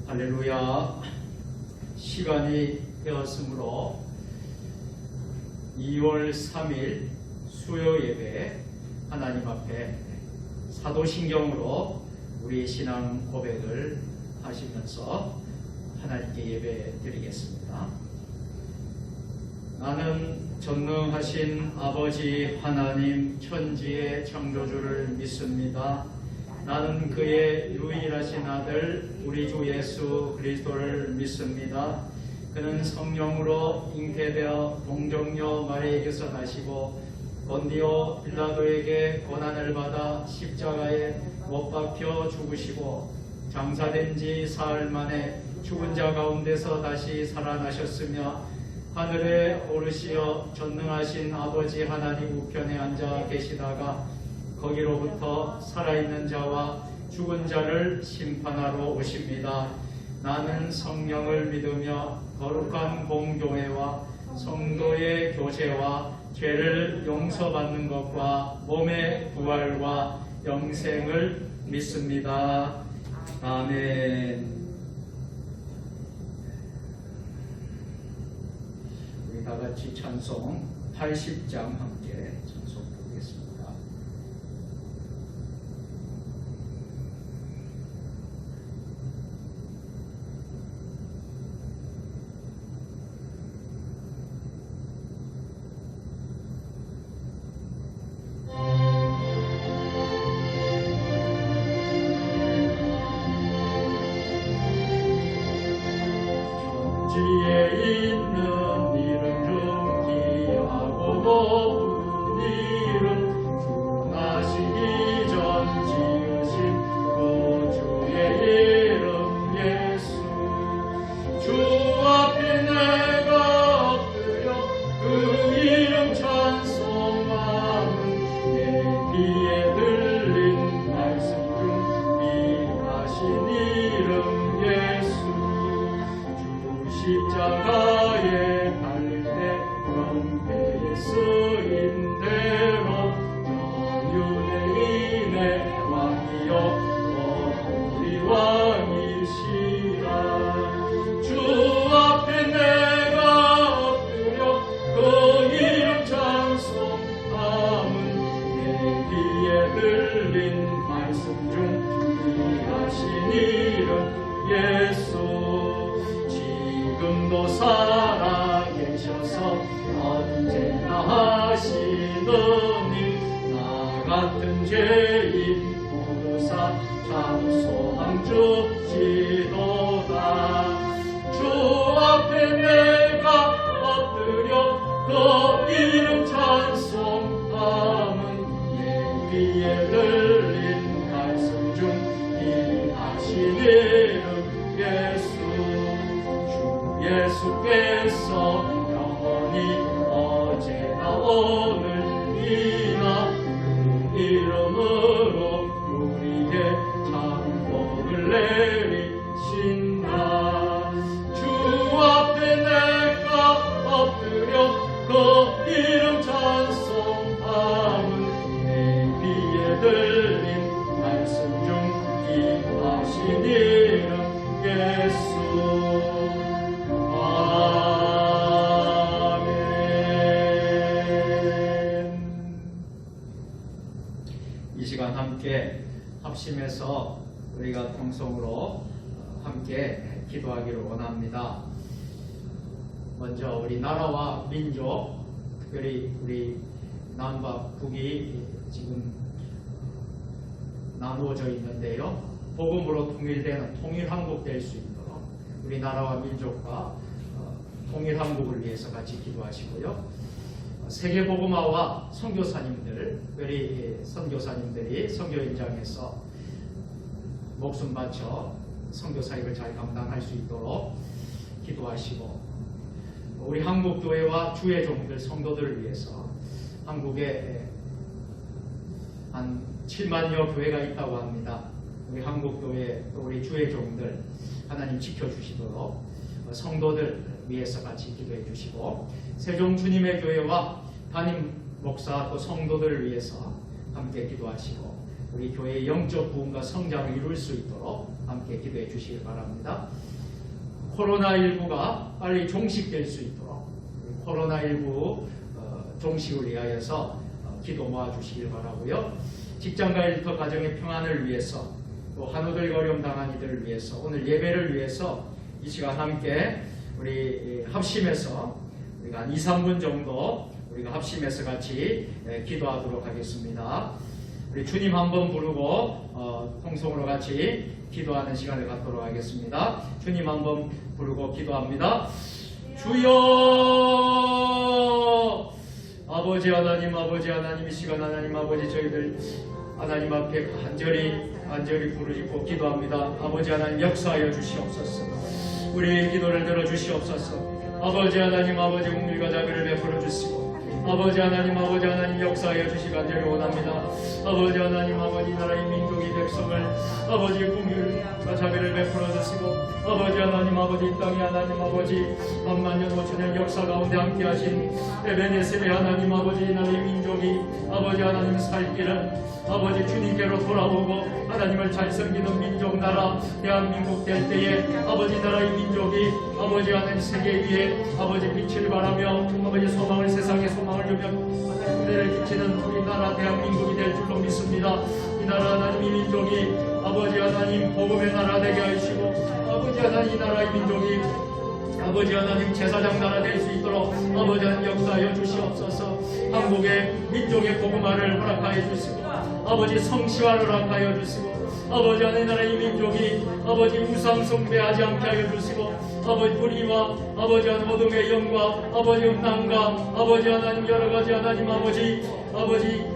할렐루야. 시간이 되었으므로 2월 3일 수요 예배 하나님 앞에 사도신경으로 우리 신앙 고백을 하시면서 하나님께 예배 드리겠습니다. 나는 전능하신 아버지 하나님 천지의 창조주를 믿습니다. 나는 그의 유일하신 아들 우리 주 예수 그리스도를 믿습니다. 그는 성령으로 잉태되어 동정녀 마리에게서 나시고 본디오 빌라도에게 고난을 받아 십자가에 못 박혀 죽으시고 장사된 지 사흘 만에 죽은 자 가운데서 다시 살아나셨으며 하늘에 오르시어 전능하신 아버지 하나님 우편에 앉아 계시다가 거기로부터 살아있는 자와 죽은 자를 심판하러 오십니다. 나는 성령을 믿으며 거룩한 공교회와 성도의 교제와 죄를 용서받는 것과 몸의 부활과 영생을 믿습니다. 아멘. 우리 다같이 찬송 80장 함께 찬송 부르겠습니다. 천지에 있는 일은 좀 기하고 높은 일은 주 나시기 전 지으신 그 주의 이름 예수. 주 앞에 내가 엎드려 그 이름 찬송하는 내 귀에 들린 말씀 중 귀하신 이름 예수. 십자가에 달릴 때 명패에 쓰인 대로 전유대인의 왕이여 우리 왕이시라. 주 앞에 내가 엎드려 그 이름 찬송함은 내 귀에 들린 말씀 중 귀하신 이름 예수. 지금도 살아계셔서 언제나 하시느니 나 같은 죄인 모두사 참소함 줍지도다. 주 앞에 내가 엎드려 그 이름 찬송함은 내 귀에 들린 말씀 중 귀하신 이름 예수. 예수께서 영원히 어제나 오늘이나 그 이름으로 우리에게 장복을 내리신다. 주 앞에 내가 엎드려 그 이름 찬송함은 내 귀에 들린 말씀 중 귀하신 이름 예수. 이 시간 함께 합심해서 우리가 통성으로 함께 기도하기를 원합니다. 먼저 우리 나라와 민족, 특별히 우리 남북 북이 지금 나누어져 있는데요. 복음으로 통일되는 통일한국 될 수 있도록 우리 나라와 민족과 통일한국을 위해서 같이 기도하시고요. 세계복음화와 선교사님들, 특별히 선교사님들이 선교 현장에서 목숨 바쳐 선교 사역을 잘 감당할 수 있도록 기도하시고, 우리 한국교회와 주의 종들, 성도들을 위해서 한국에 한 7만여 교회가 있다고 합니다. 우리 한국교회 또 우리 주의 종들 하나님 지켜주시도록 성도들 위해서 같이 기도해 주시고, 세종 주님의 교회와 담임 목사 또 성도들을 위해서 함께 기도하시고, 우리 교회의 영적 부흥과 성장을 이룰 수 있도록 함께 기도해 주시기 바랍니다. 코로나19가 빨리 종식될 수 있도록 코로나19 종식을 위하여서 기도 모아주시길 바라고요. 직장과 일터 가정의 평안을 위해서 또 한우들과 어려움 당한 이들을 위해서 오늘 예배를 위해서 이 시간 함께 우리 합심해서 우리가 한 2-3분 정도 우리가 합심해서 같이 기도하도록 하겠습니다. 우리 주님 한번 부르고 통성으로 같이 기도하는 시간을 갖도록 하겠습니다. 주님 한번 부르고 기도합니다. 주여 아버지 하나님, 아버지 하나님, 이 시간 하나님 아버지 저희들 하나님 앞에 간절히 부르짖고 기도합니다. 아버지 하나님 역사하여 주시옵소서. 우리의 기도를 들어주시옵소서. 아버지 하나님 아버지 긍휼과 자비를 베풀어 주시고 아버지 하나님 역사하여 주시기 간절히 원합니다. 아버지 하나님 아버지 나라의 민족의 백성을 아버지 긍휼과 자비를 베풀어 주시고 아버지 하나님 아버지 이 땅에 하나님 아버지 만년 5천년 역사 가운데 함께하신 에베네셀의 하나님 아버지 나라의 민족이 아버지 하나님 살 길은 아버지 주님께로 돌아오고 하나님을 잘 섬기는 민족 나라 대한민국 될 때에 아버지 나라의 민족이 아버지 하나님 세계 위에 아버지 빛을 발하며 아버지 소망을 세상에 소망을 주며 하나님 은혜를 비치는 우리나라 대한민국이 될 줄로 믿습니다. 이 나라 하나님 이 민족이 아버지 하나님 복음의 나라 되게 하시고 아버지 하나님 이 나라의 민족이 아버지 하나님 제사장 나라 될 수 있도록 아버지 하나님 역사하여 주시옵소서. 한국의 민족의 복음화를 허락하여 주시고 아버지 성시화를 허락하여 주시고 아버지 하나님 나라의 민족이 아버지 우상 숭배하지 않게 하여 주시고 아버지 불의와 아버지 하나님 어둠의 영과 아버지 음란과 아버지 하나님 여러가지 하나님 아버지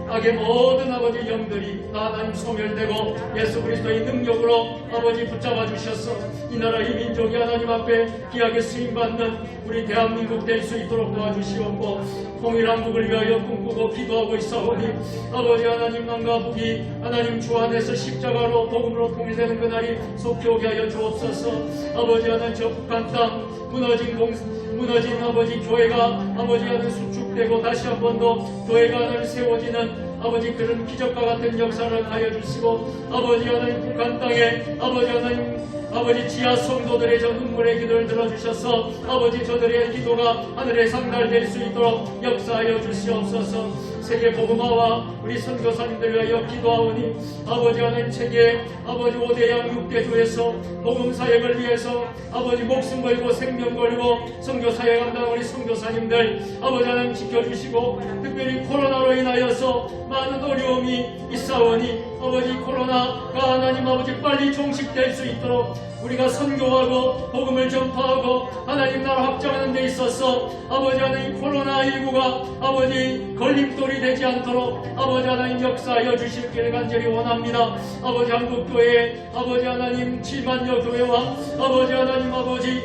악의 모든 아버지 영들이 다 하나님 소멸되고 예수 그리스도의 능력으로 아버지 붙잡아 주셔서 이 나라의 민족이 하나님 앞에 귀하게 쓰임받는 우리 대한민국 될 수 있도록 도와주시옵고 통일한국을 위하여 꿈꾸고 기도하고 있사오니 아버지 하나님 남과 북이 하나님 주 안에서 십자가로 복음으로 통일되는 그날이 속히 오게 하여 주옵소서. 아버지 하나님 저 북한 땅 무너진 아버지 교회가 아버지 하나님 수축되고 다시 한 번 더 교회가 하나님 세워지는 아버지 그런 기적과 같은 역사를 하여 주시고 아버지 하나님 북한 땅에 아버지 하나님 아버지 지하 성도들의 저 눈물의 기도를 들어주셔서 아버지 저들의 기도가 하늘에 상달될 수 있도록 역사하여 주시옵소서. 세계 복음화와 우리 선교사님들 위하여 기도하오니 아버지 하나님 세계 아버지 5대양 6대주에서 복음 사역을 위해서 아버지 목숨 걸고 생명 걸고 선교 사역한다는 우리 선교사님들 아버지 하나님 지켜주시고 특별히 코로나로 인하여서 많은 어려움이 있사오니 아버지 코로나가 하나님 아버지 빨리 종식될 수 있도록 우리가 선교하고 복음을 전파하고 하나님 나라 확장하는 데 있어서 아버지 하나님 코로나19가 아버지 걸림돌이 되지 않도록 아버지 하나님 역사하여 주실 길을 간절히 원합니다. 아버지 한국교회 아버지 하나님 7만여 교회와 아버지 하나님 아버지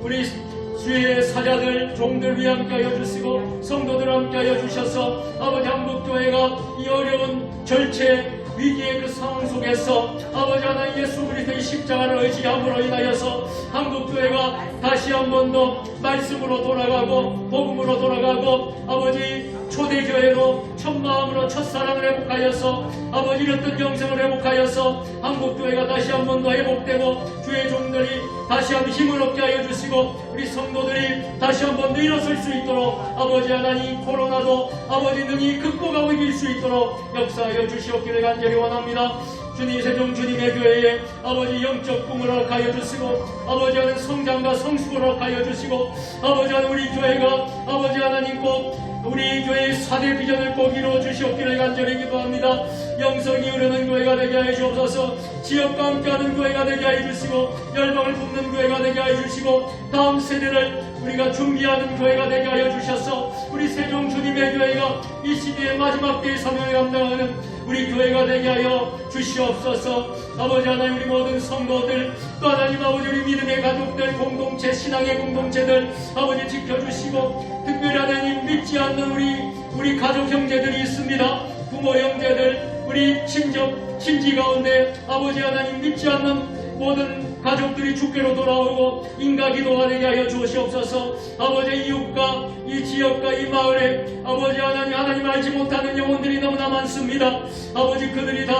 우리 주의 사자들 종들 위에 함께하여 주시고 성도들 함께하여 주셔서 아버지 한국교회가 이 어려운 절체 위기의 그 상황 속에서 아버지 하나님 예수 그리스도의 십자가를 의지함으로 인하여서 한국교회가 다시 한 번 더 말씀으로 돌아가고 복음으로 돌아가고 아버지 초대교회로 첫마음으로 첫사랑을 회복하여서 아버지 잃었던 영생을 회복하여서 한국교회가 다시 한 번 더 회복되고 주의 종들이 다시 한번 힘을 얻게 하여 주시고 우리 성도들이 다시 한 번 더 일어설 수 있도록 아버지 하나님 코로나도 아버지 능히 극복하고 이길 수 있도록 역사하여 주시옵기를 간절히 원합니다. 주님 세종 주님의 교회에 아버지 영적 꿈을 허락하여 주시고 아버지 하나님 성장과 성숙을 허락하여 주시고 아버지 하나님 우리 교회가 아버지 하나님 꼭 우리 교회의 4대 비전을 꼭 이루어 주시옵기를 간절히 기도합니다. 영성이 흐르는 교회가 되게 하여 주옵소서. 지역과 함께하는 교회가 되게 하여 주시고 열방을 붓는 교회가 되게 하여 주시고 다음 세대를 우리가 준비하는 교회가 되게 하여 주셔서 우리 세종 주님의 교회가 이 시대의 마지막 때의 사명을 감당하는 우리 교회가 되게 하여 주시옵소서. 아버지 하나님 우리 모든 성도들 또 하나님 아버지 우리 믿음의 가족들 공동체 신앙의 공동체들 아버지 지켜주시고 특별히 하나님 믿지 않는 우리 가족 형제들이 있습니다. 부모 형제들 우리 친지 가운데 아버지 하나님 믿지 않는 모든 가족들이 주께로 돌아오고 인가기도가 되게 하여 주시옵소서. 아버지, 이웃과 이 지역과 이 마을에 아버지 하나님 알지 못하는 영혼들이 너무나 많습니다. 아버지, 그들이 다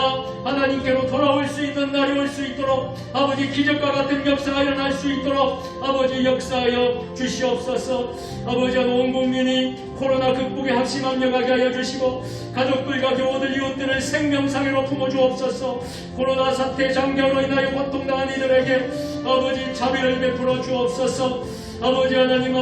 하나님께로 돌아올 수 있는 날이 올 수 있도록 아버지, 기적과 같은 역사가 일어날 수 있도록 아버지 역사하여 주시옵소서. 아버지, 온 국민이 코로나 극복에 합심합력하게 하여 주시고 가족들과 교우들 이웃들을 생명상해로 품어주옵소서. 코로나 사태 장기화로 인하여 고통당한 이들에게 아버지 자비를 베풀어 주옵소서. 아버지 하나님,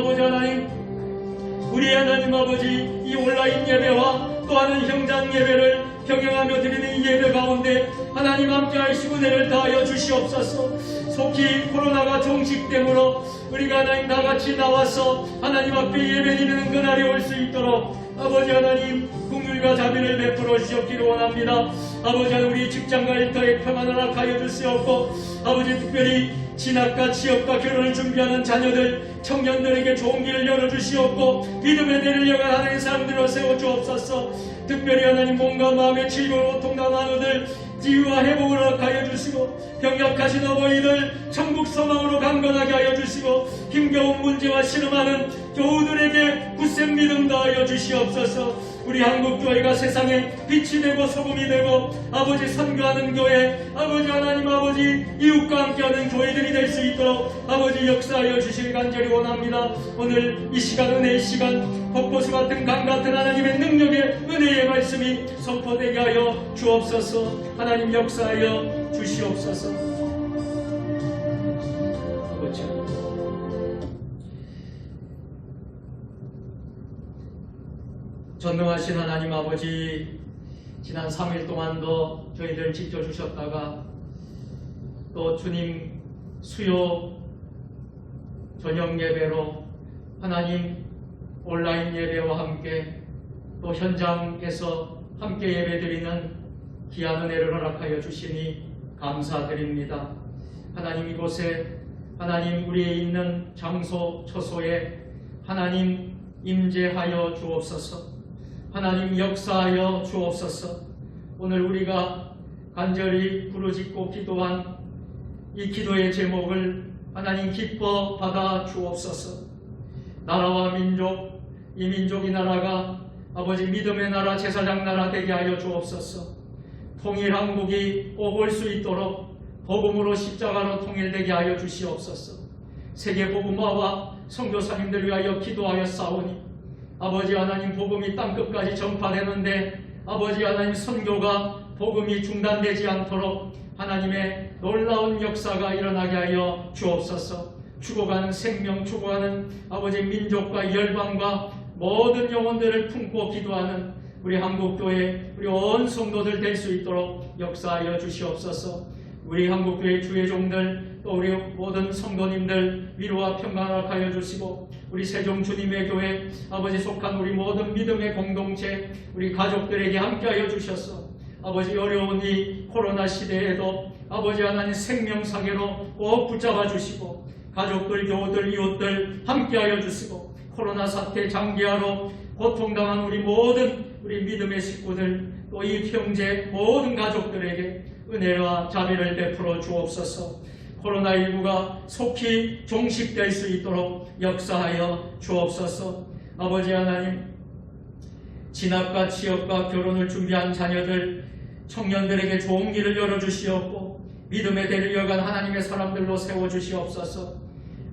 우리 하나님 아버지, 이 온라인 예배와 또 하는 현장 예배를 병행하며 드리는 이 예배 가운데 하나님 함께 하시고 은혜를 다하여 주시옵소서. 속히 코로나가 종식되므로 우리가 하나님 다같이 나와서 하나님 앞에 예배드리는 그날이 올 수 있도록 아버지 하나님 긍휼과 자비를 베풀어 주셨기를 원합니다. 아버지 하나님, 우리 직장과 일터에 평안을 허락하여 주시옵고 아버지, 특별히 진학과 취업과 결혼을 준비하는 자녀들 청년들에게 좋은 길을 열어주시옵고 믿음의 대를 이어간 하나님 사람들을 세워주옵소서. 특별히 하나님 몸과 마음의 질병으로 고통당한 이들 지유와 회복을 허락하여 주시고 병약하신 어머니들 천국 소망으로 강건하게 하여 주시고 힘겨운 문제와 씨름하는 교우들에게 굳센 믿음 다하여 주시옵소서. 우리 한국교회가 세상에 빛이 되고 소금이 되고 아버지 선교하는 교회, 아버지 하나님 아버지 이웃과 함께하는 교회들이 될 수 있도록 아버지 역사하여 주시길 간절히 원합니다. 오늘 이 시간, 은혜의 시간, 벚꽃수 같은 강 같은 하나님의 능력의 은혜의 말씀이 선포되게 하여 주옵소서. 하나님 역사하여 주시옵소서. 아버지, 전능하신 하나님 아버지, 지난 3일 동안도 저희들 지켜주셨다가 또 주님 수요 저녁 예배로 하나님 온라인 예배와 함께 또 현장에서 함께 예배드리는 귀한 은혜를 허락하여 주시니 감사드립니다. 하나님, 이곳에 하나님 우리의 있는 장소 처소에 하나님 임재하여 주옵소서. 하나님 역사하여 주옵소서. 오늘 우리가 간절히 부르짖고 기도한 이 기도의 제목을 하나님 기뻐 받아 주옵소서. 나라와 민족, 이 민족이 나라가 아버지 믿음의 나라, 제사장 나라 되게 하여 주옵소서. 통일 한국이 꼭 올 수 있도록 복음으로 십자가로 통일되게 하여 주시옵소서. 세계 복음화와 선교사님들 위하여 기도하여 싸우니 아버지 하나님, 복음이 땅끝까지 전파되는데 아버지 하나님 선교가 복음이 중단되지 않도록 하나님의 놀라운 역사가 일어나게 하여 주옵소서. 죽어가는 생명, 죽어가는 아버지 민족과 열방과 모든 영혼들을 품고 기도하는 우리 한국교회, 우리 온 성도들 될 수 있도록 역사하여 주시옵소서. 우리 한국교회 주의 종들, 또 우리 모든 성도님들 위로와 평강을 하여 주시고 우리 세종 주님의 교회 아버지 속한 우리 모든 믿음의 공동체, 우리 가족들에게 함께하여 주셔서 아버지 어려운 이 코로나 시대에도 아버지 하나님 생명사계로 꼭 붙잡아 주시고 가족들, 교우들, 이웃들 함께하여 주시고 코로나 사태 장기화로 고통당한 우리 모든 우리 믿음의 식구들, 또 이 형제 모든 가족들에게 은혜와 자비를 베풀어 주옵소서. 코로나19가 속히 종식될 수 있도록 역사하여 주옵소서. 아버지 하나님, 진학과 취업과 결혼을 준비한 자녀들, 청년들에게 좋은 길을 열어주시옵고 믿음의 대를 이어간 하나님의 사람들로 세워주시옵소서.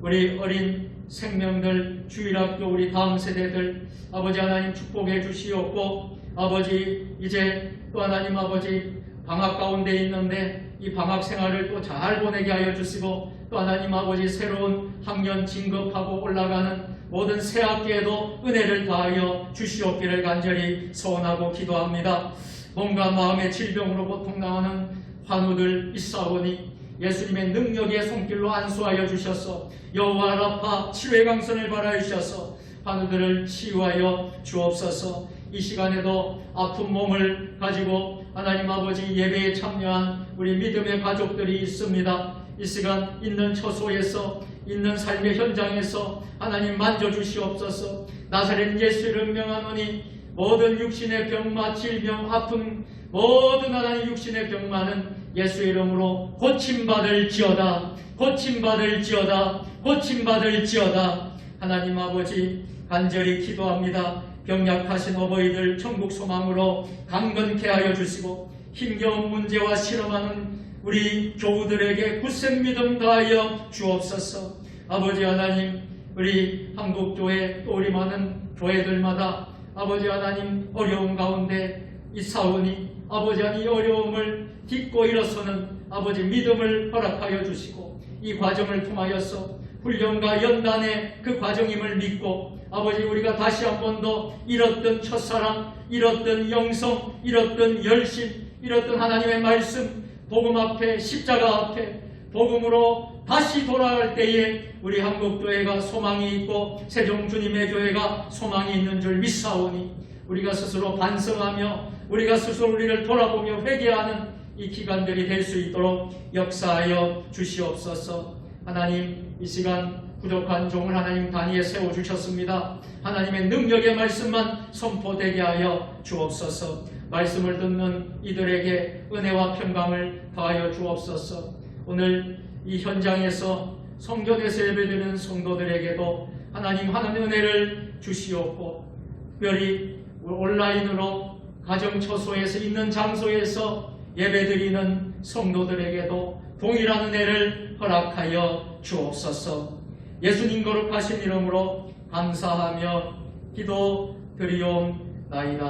우리 어린 생명들, 주일학교 우리 다음 세대들 아버지 하나님 축복해 주시옵고 아버지, 이제 또 하나님 아버지 방학 가운데 있는데 이 방학 생활을 또 잘 보내게 하여 주시고 또 하나님 아버지 새로운 학년 진급하고 올라가는 모든 새 학기에도 은혜를 다하여 주시옵기를 간절히 소원하고 기도합니다. 몸과 마음의 질병으로 고통당하는 환우들 있사오니 예수님의 능력의 손길로 안수하여 주셔서 여호와 라파 치료의 강선을 바라여 주셔서 환우들을 치유하여 주옵소서. 이 시간에도 아픈 몸을 가지고 하나님 아버지 예배에 참여한 우리 믿음의 가족들이 있습니다. 이 시간 있는 처소에서 있는 삶의 현장에서 하나님 만져주시옵소서. 나사렛 예수를 명하노니 모든 육신의 병마, 질병, 아픔, 모든 하나님 육신의 병마는 예수의 이름으로 고침받을지어다. 고침받을지어다. 고침받을지어다. 하나님 아버지, 간절히 기도합니다. 병약하신 어버이들 천국 소망으로 강건케 하여 주시고, 힘겨운 문제와 실험하는 우리 교우들에게 굳센 믿음 다하여 주옵소서. 아버지 하나님, 우리 한국교회 또 우리 많은 교회들마다 아버지 하나님 어려움 가운데 있사오니 아버지 하나님 이 어려움을 딛고 일어서는 아버지 믿음을 허락하여 주시고, 이 과정을 통하여서 훈련과 연단의 그 과정임을 믿고 아버지 우리가 다시 한 번 더 잃었던 첫사랑, 잃었던 영성, 잃었던 열심, 잃었던 하나님의 말씀, 복음 앞에, 십자가 앞에 복음으로 다시 돌아갈 때에 우리 한국교회가 소망이 있고 세종 주님의 교회가 소망이 있는 줄 믿사오니, 우리가 스스로 반성하며 우리가 스스로 우리를 돌아보며 회개하는 이 기간들이 될 수 있도록 역사하여 주시옵소서. 하나님, 이 시간 부족한 종을 하나님 단위에 세워주셨습니다. 하나님의 능력의 말씀만 선포되게 하여 주옵소서. 말씀을 듣는 이들에게 은혜와 평강을 더하여 주옵소서. 오늘 이 현장에서 성전에서 예배드리는 성도들에게도 하나님 은혜를 주시옵고, 특별히 온라인으로 가정처소에서 있는 장소에서 예배드리는 성도들에게도 동일한 은혜를 허락하여 주옵소서. 예수님 거룩하신 이름으로 감사하며 기도 드리옵나이다.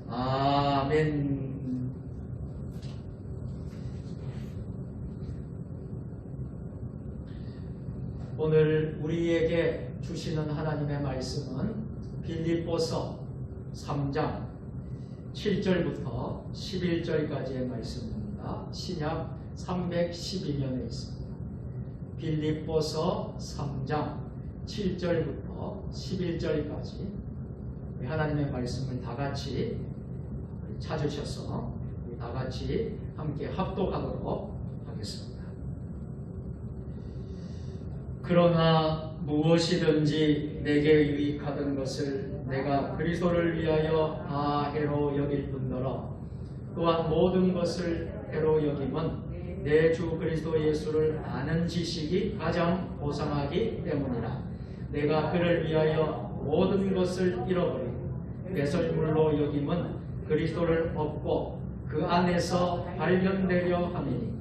아멘. 오늘 우리에게 주시는 하나님의 말씀은 빌립보서 3장 7절부터 11절까지의 말씀입니다. 신약 312면에 있습니다. 빌립보서 3장 7절부터 11절까지 하나님의 말씀을 다 같이 찾으셔서 다 같이 함께 합독하도록 하겠습니다. 그러나 무엇이든지 내게 유익하던 것을 내가 그리스도를 위하여 다 해로 여길 뿐더러 또한 모든 것을 해로 여김은 내 주 그리스도 예수를 아는 지식이 가장 고상하기 때문이라. 내가 그를 위하여 모든 것을 잃어버리고 배설물로 여김은 그리스도를 얻고 그 안에서 발견되려 함이니,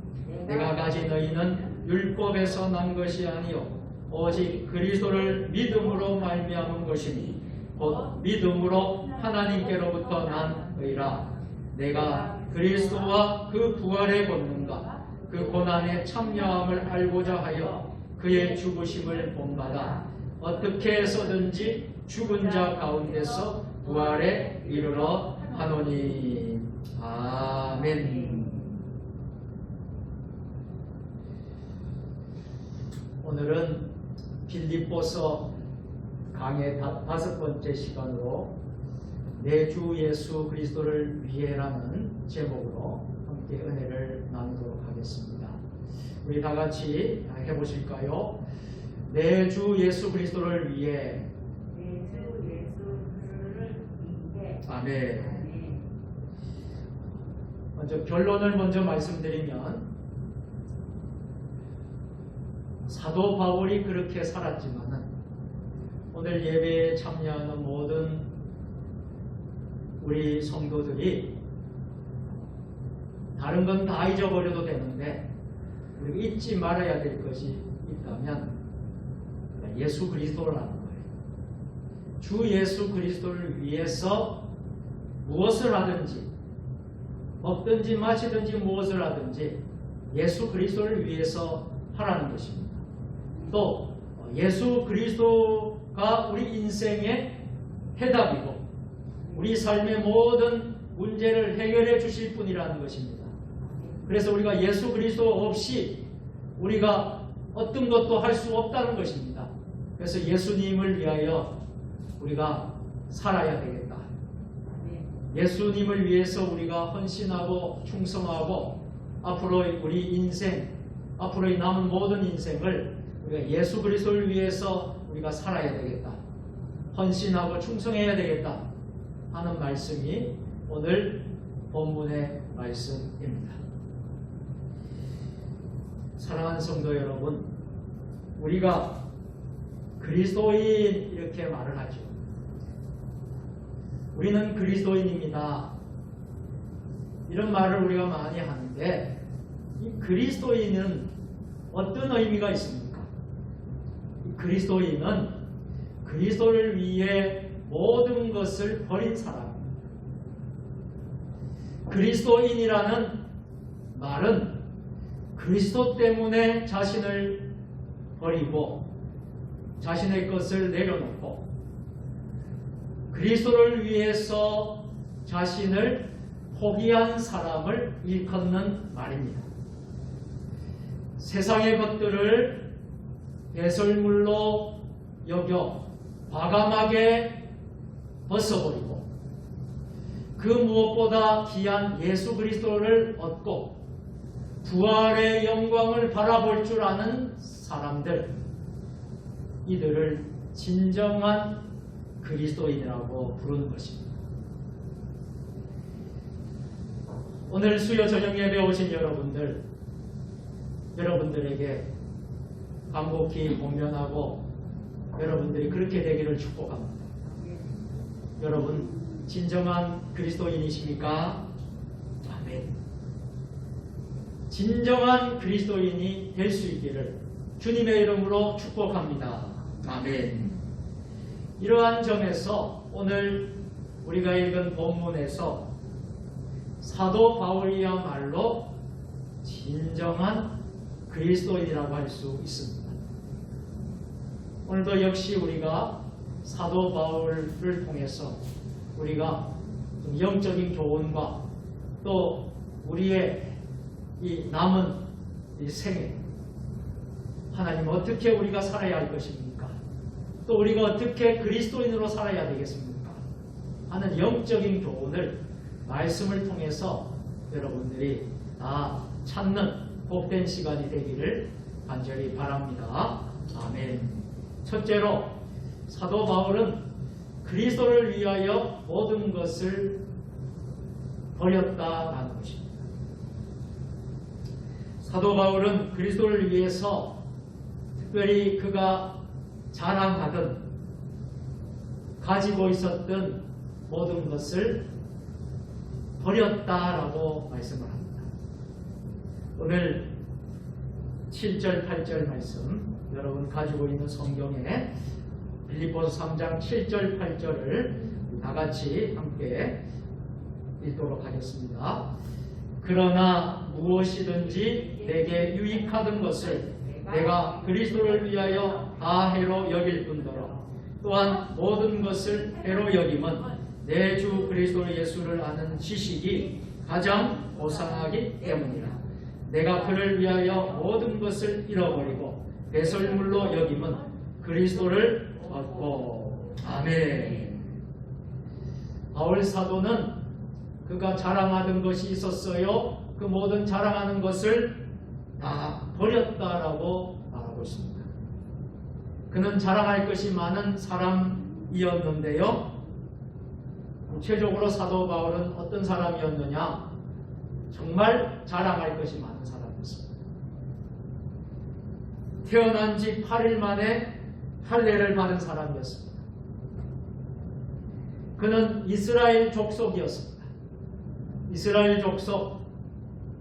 내가 가진 의는 율법에서 난 것이 아니요 오직 그리스도를 믿음으로 말미암은 것이니 곧 믿음으로 하나님께로부터 난 의라. 내가 그리스도와 그 부활의 권능과 그 고난의 참여함을 알고자 하여 그의 죽으심을 본받아 어떻게 해서든지 죽은 자 가운데서 부활에 이르러 하노니. 아멘. 오늘은 빌립보서 강의 5번째 시간으로 내 주 예수 그리스도를 위해라는 제목으로 함께 은혜를 나누도록 하겠습니다. 우리 다 같이 해보실까요? 내 주 예수 그리스도를 위해. 내 주 예수 그리스도를 위해. 아멘. 먼저 결론을 먼저 말씀드리면, 사도 바울이 그렇게 살았지만은 오늘 예배에 참여하는 모든 우리 성도들이 다른 건 다 잊어버려도 되는데 우리가 잊지 말아야 될 것이 있다면 예수 그리스도라는 거예요. 주 예수 그리스도를 위해서 무엇을 하든지, 먹든지 마시든지 무엇을 하든지 예수 그리스도를 위해서 하라는 것입니다. 또 예수 그리스도가 우리 인생의 해답이고 우리 삶의 모든 문제를 해결해 주실 분이라는 것입니다. 그래서 우리가 예수 그리스도 없이 우리가 어떤 것도 할 수 없다는 것입니다. 그래서 예수님을 위하여 우리가 살아야 되겠다. 예수님을 위해서 우리가 헌신하고 충성하고 앞으로 우리 인생, 앞으로의 남은 모든 인생을 우리가 예수 그리스도를 위해서 우리가 살아야 되겠다. 헌신하고 충성해야 되겠다 하는 말씀이 오늘 본문의 말씀입니다. 사랑하는 성도 여러분, 우리가 그리스도인 이렇게 말을 하죠. 우리는 그리스도인입니다. 이런 말을 우리가 많이 하는데, 이 그리스도인은 어떤 의미가 있습니까? 이 그리스도인은 그리스도를 위해 모든 것을 버린 사람입니다. 그리스도인이라는 말은 그리스도 때문에 자신을 버리고 자신의 것을 내려놓고 그리스도를 위해서 자신을 포기한 사람을 일컫는 말입니다. 세상의 것들을 배설물로 여겨 과감하게 벗어버리고 그 무엇보다 귀한 예수 그리스도를 얻고 부활의 영광을 바라볼 줄 아는 사람들, 이들을 진정한 그리스도인이라고 부르는 것입니다. 오늘 수요 저녁 예배 오신 여러분들에게 간곡히 공면하고 여러분들이 그렇게 되기를 축복합니다. 여러분 진정한 그리스도인이십니까? 아멘. 진정한 그리스도인이 될 수 있기를 주님의 이름으로 축복합니다. 아멘. 이러한 점에서 오늘 우리가 읽은 본문에서 사도 바울이야말로 진정한 그리스도인이라고 할 수 있습니다. 오늘도 역시 우리가 사도 바울을 통해서 우리가 영적인 교훈과 또 우리의 이 남은 이 생애, 하나님 어떻게 우리가 살아야 할 것입니까? 또 우리가 어떻게 그리스도인으로 살아야 되겠습니까? 하는 영적인 교훈을 말씀을 통해서 여러분들이 다 찾는 복된 시간이 되기를 간절히 바랍니다. 아멘. 첫째로 사도 바울은 그리스도를 위하여 모든 것을 버렸다라는 것입니다. 사도 바울은 그리스도를 위해서 특별히 그가 자랑하던 가지고 있었던 모든 것을 버렸다라고 말씀을 합니다. 오늘 7절 8절 말씀 여러분 가지고 있는 성경에 빌립보서 3장 7절 8절을 다같이 함께 읽도록 하겠습니다. 그러나 무엇이든지 내게 유익하던 것을 내가 그리스도를 위하여 다 해로 여길 뿐더러 또한 모든 것을 해로 여김은 내 주 그리스도 예수를 아는 지식이 가장 고상하기 때문이라. 내가 그를 위하여 모든 것을 잃어버리고 배설물로 여김은 그리스도를 얻고. 아멘. 바울 사도는 그가 자랑하던 것이 있었어요. 그 모든 자랑하는 것을 다 버렸다라고 말하고 있습니다. 그는 자랑할 것이 많은 사람이었는데요. 구체적으로 사도 바울은 어떤 사람이었느냐? 정말 자랑할 것이 많은 사람이었습니다. 태어난 지 8일 만에 할례를 받은 사람이었습니다. 그는 이스라엘 족속이었습니다. 이스라엘 족속,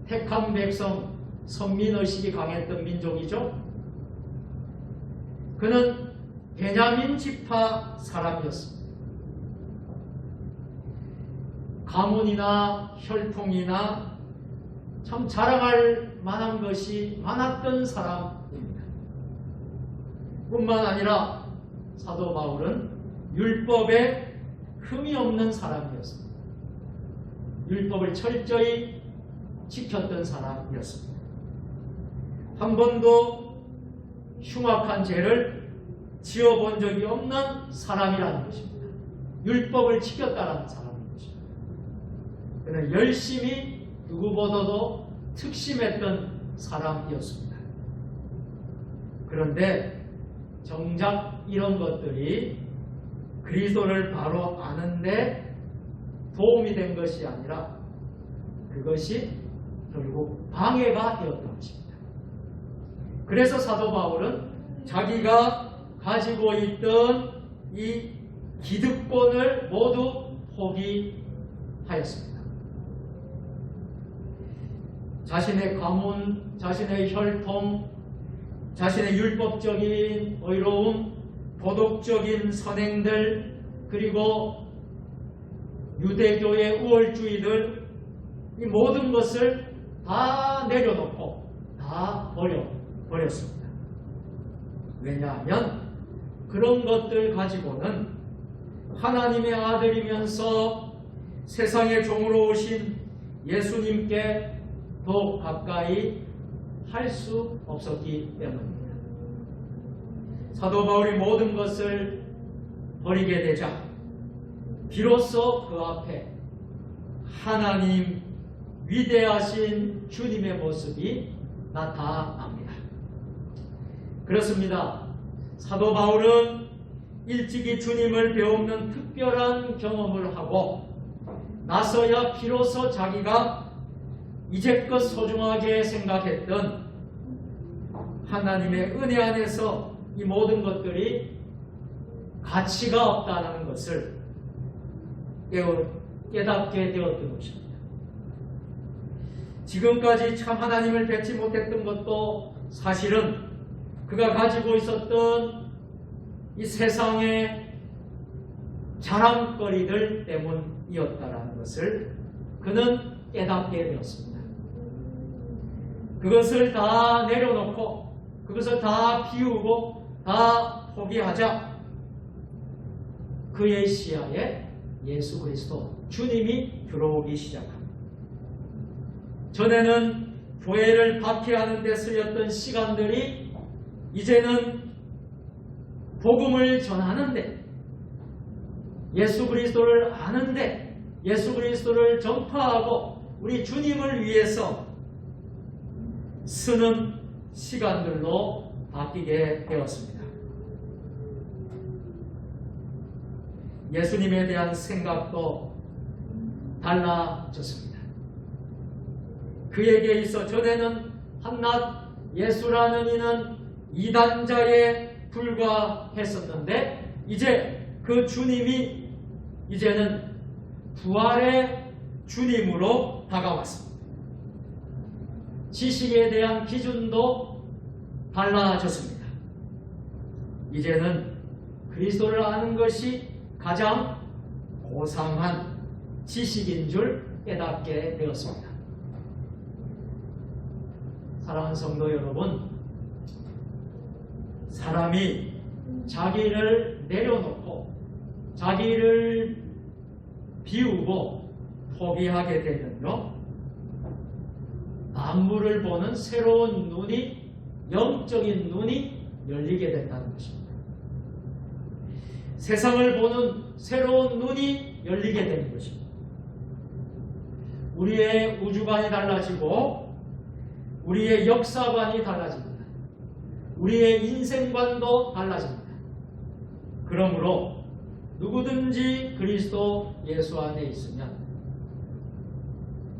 택한 백성, 선민의식이 강했던 민족이죠. 그는 베냐민 지파 사람이었습니다. 가문이나 혈통이나 참 자랑할 만한 것이 많았던 사람입니다. 뿐만 아니라 사도 바울은 율법에 흠이 없는 사람이었습니다. 율법을 철저히 지켰던 사람이었습니다. 한 번도 흉악한 죄를 지어본 적이 없는 사람이라는 것입니다. 율법을 지켰다는 사람인 것입니다. 그는 열심히 누구보다도 특심했던 사람이었습니다. 그런데 정작 이런 것들이 그리스도를 바로 아는데 도움이 된 것이 아니라 그것이 결국 방해가 되었던 것입니다. 그래서 사도 바울은 자기가 가지고 있던 이 기득권을 모두 포기하였습니다. 자신의 가문, 자신의 혈통, 자신의 율법적인 의로움, 도덕적인 선행들, 그리고 유대교의 우월주의들, 이 모든 것을 다 내려놓고 다 버렸습니다. 왜냐하면 그런 것들 가지고는 하나님의 아들이면서 세상의 종으로 오신 예수님께 더 가까이 할 수 없었기 때문입니다. 사도 바울이 모든 것을 버리게 되자 비로소 그 앞에 하나님 위대하신 주님의 모습이 나타납니다. 그렇습니다. 사도 바울은 일찍이 주님을 배우는 특별한 경험을 하고 나서야 비로소 자기가 이제껏 소중하게 생각했던 하나님의 은혜 안에서 이 모든 것들이 가치가 없다는 것을 깨닫게 되었던 것입니다. 지금까지 참 하나님을 뵙지 못했던 것도 사실은 그가 가지고 있었던 이 세상의 자랑거리들 때문이었다는 것을 그는 깨닫게 되었습니다. 그것을 다 내려놓고 그것을 다 비우고 다 포기하자 그의 시야에 예수 그리스도 주님이 들어오기 시작합니다. 전에는 교회를 박해하는 데 쓰였던 시간들이 이제는 복음을 전하는데, 예수 그리스도를 아는데, 예수 그리스도를 전파하고 우리 주님을 위해서 쓰는 시간들로 바뀌게 되었습니다. 예수님에 대한 생각도 달라졌습니다. 그에게 있어 전에는 한낱 예수라는 이는 이단자에 불과했었는데 이제 그 주님이 이제는 부활의 주님으로 다가왔습니다. 지식에 대한 기준도 달라졌습니다. 이제는 그리스도를 아는 것이 가장 고상한 지식인 줄 깨닫게 되었습니다. 사랑하는 성도 여러분, 사람이 자기를 내려놓고 자기를 비우고 포기하게 되면요, 만물을 보는 새로운 눈이, 영적인 눈이 열리게 된다는 것입니다. 세상을 보는 새로운 눈이 열리게 되는 것입니다. 우리의 우주관이 달라지고 우리의 역사관이 달라집니다. 우리의 인생관도 달라집니다. 그러므로 누구든지 그리스도 예수 안에 있으면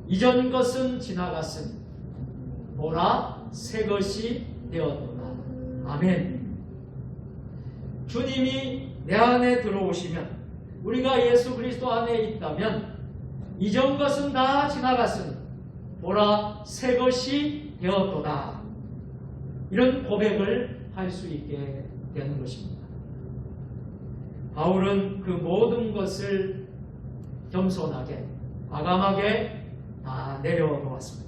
이전 것은 지나갔으니 보라 새 것이 되었도다. 아멘. 주님이 내 안에 들어오시면, 우리가 예수 그리스도 안에 있다면 이전 것은 다 지나갔으니 보라 새 것이 되었도다. 이런 고백을 할 수 있게 되는 것입니다. 바울은 그 모든 것을 겸손하게, 과감하게 다 내려놓았습니다.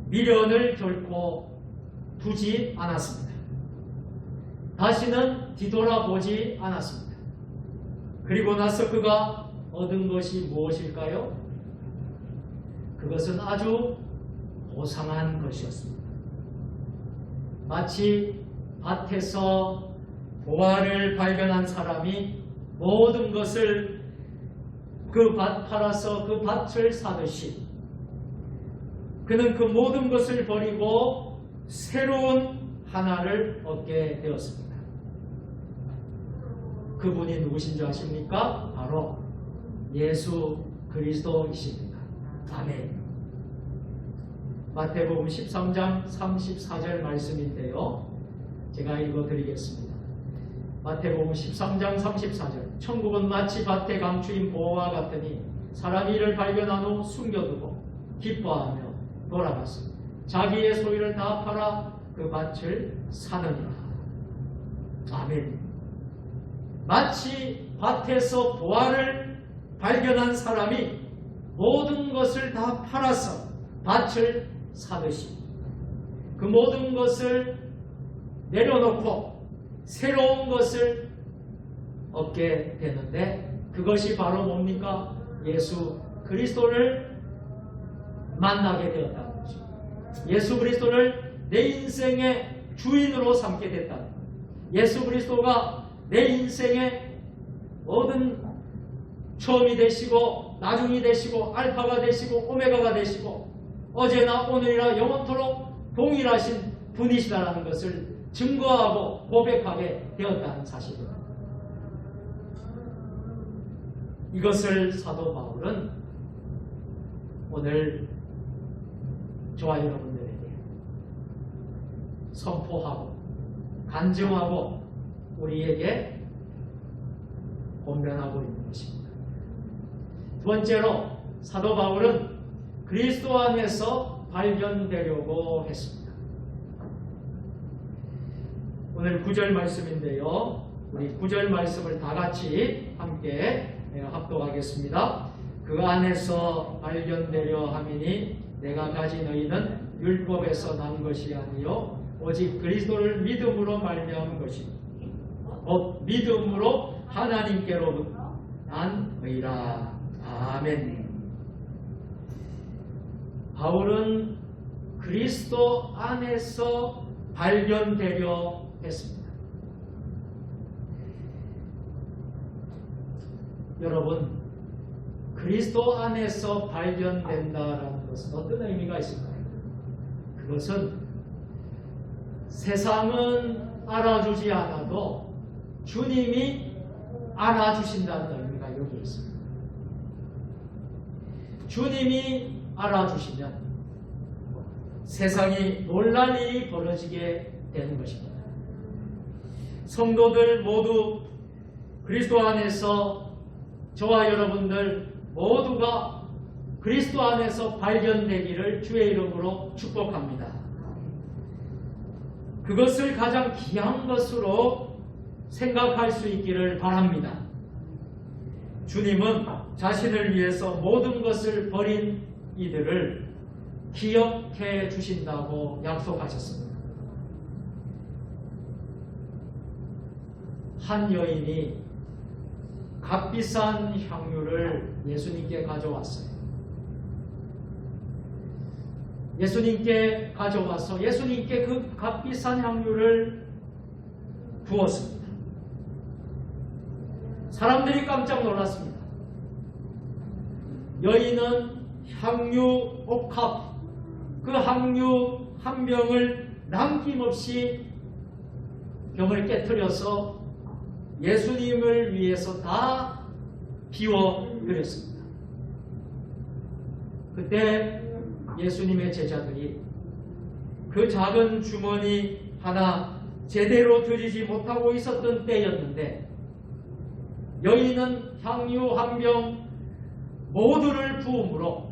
미련을 결코 두지 않았습니다. 다시는 뒤돌아보지 않았습니다. 그리고 나서 그가 얻은 것이 무엇일까요? 그것은 아주 고상한 것이었습니다. 마치 밭에서 보화를 발견한 사람이 모든 것을 그 밭 팔아서 그 밭을 사듯이 그는 그 모든 것을 버리고 새로운 하나를 얻게 되었습니다. 그분이 누구신지 아십니까? 바로 예수 그리스도이십니다. 아멘. 마태복음 13장 34절 말씀인데요. 제가 읽어드리겠습니다. 마태복음 13장 34절. 천국은 마치 밭에 감추인 보화와 같으니 사람이 이를 발견한 후 숨겨두고 기뻐하며 돌아가서 자기의 소유를 다 팔아 그 밭을 사느니라. 아멘. 마치 밭에서 보화를 발견한 사람이 모든 것을 다 팔아서 밭을 사듯이 그 모든 것을 내려놓고 새로운 것을 얻게 되는데, 그것이 바로 뭡니까? 예수 그리스도를 만나게 되었다는 것입니다. 예수 그리스도를 내 인생의 주인으로 삼게 됐다는 것. 예수 그리스도가 내 인생의 모든 처음이 되시고 나중이 되시고 알파가 되시고 오메가가 되시고 어제나 오늘이나 영원토록 동일하신 분이시다라는 것을 증거하고 고백하게 되었다는 사실입니다. 이것을 사도 바울은 오늘 저와 여러분들에게 선포하고 간증하고 우리에게 권면하고 있는 것입니다. 두 번째로 사도 바울은 그리스도 안에서 발견되려고 했습니다. 오늘 9절 말씀인데요. 우리 9절 말씀을 다 같이 함께 합독하겠습니다. 그 안에서 발견되려 함이니 내가 가진 의는 율법에서 난 것이 아니요 오직 그리스도를 믿음으로 말미암은 것이니 곧 믿음으로 하나님께로부터 난 의라. 아멘. 바울은 그리스도 안에서 발견되려 했습니다. 여러분, 그리스도 안에서 발견된다라는 것은 어떤 의미가 있을까요? 그것은 세상은 알아주지 않아도 주님이 알아주신다는 의미가 여기 있습니다. 주님이 알아주시면 세상이 놀랄 일이 벌어지게 되는 것입니다. 성도들 모두 그리스도 안에서 저와 여러분들 모두가 그리스도 안에서 발견되기를 주의 이름으로 축복합니다. 그것을 가장 귀한 것으로 생각할 수 있기를 바랍니다. 주님은 자신을 위해서 모든 것을 버린 이들을 기억해 주신다고 약속하셨습니다. 한 여인이 값비싼 향유를 예수님께 가져왔어요. 예수님께 가져와서 예수님께 그 값비싼 향유를 부었습니다. 사람들이 깜짝 놀랐습니다. 여인은 향유 옥합, 그 향유 한 병을 남김없이 병을 깨뜨려서 예수님을 위해서 다 비워드렸습니다. 그때 예수님의 제자들이 그 작은 주머니 하나 제대로 드리지 못하고 있었던 때였는데, 여인은 향유 한 병 모두를 부음으로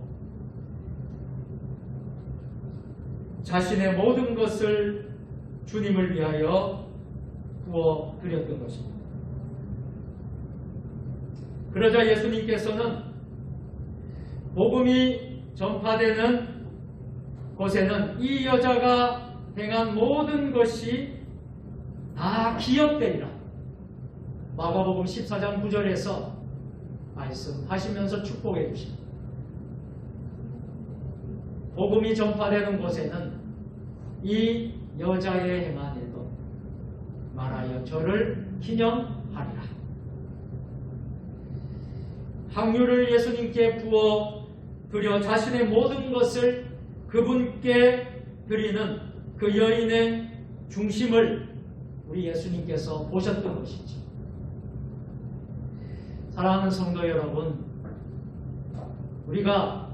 자신의 모든 것을 주님을 위하여 부어드렸던 것입니다. 그러자 예수님께서는 복음이 전파되는 곳에는 이 여자가 행한 모든 것이 다 기억되리라. 마가복음 14장 9절에서 말씀하시면서 축복해 주십니다. 복음이 전파되는 곳에는 이 여자의 행한 일도 말하여 저를 기념하리라. 향유를 예수님께 부어 드려 자신의 모든 것을 그분께 드리는 그 여인의 중심을 우리 예수님께서 보셨던 것이지. 사랑하는 성도 여러분, 우리가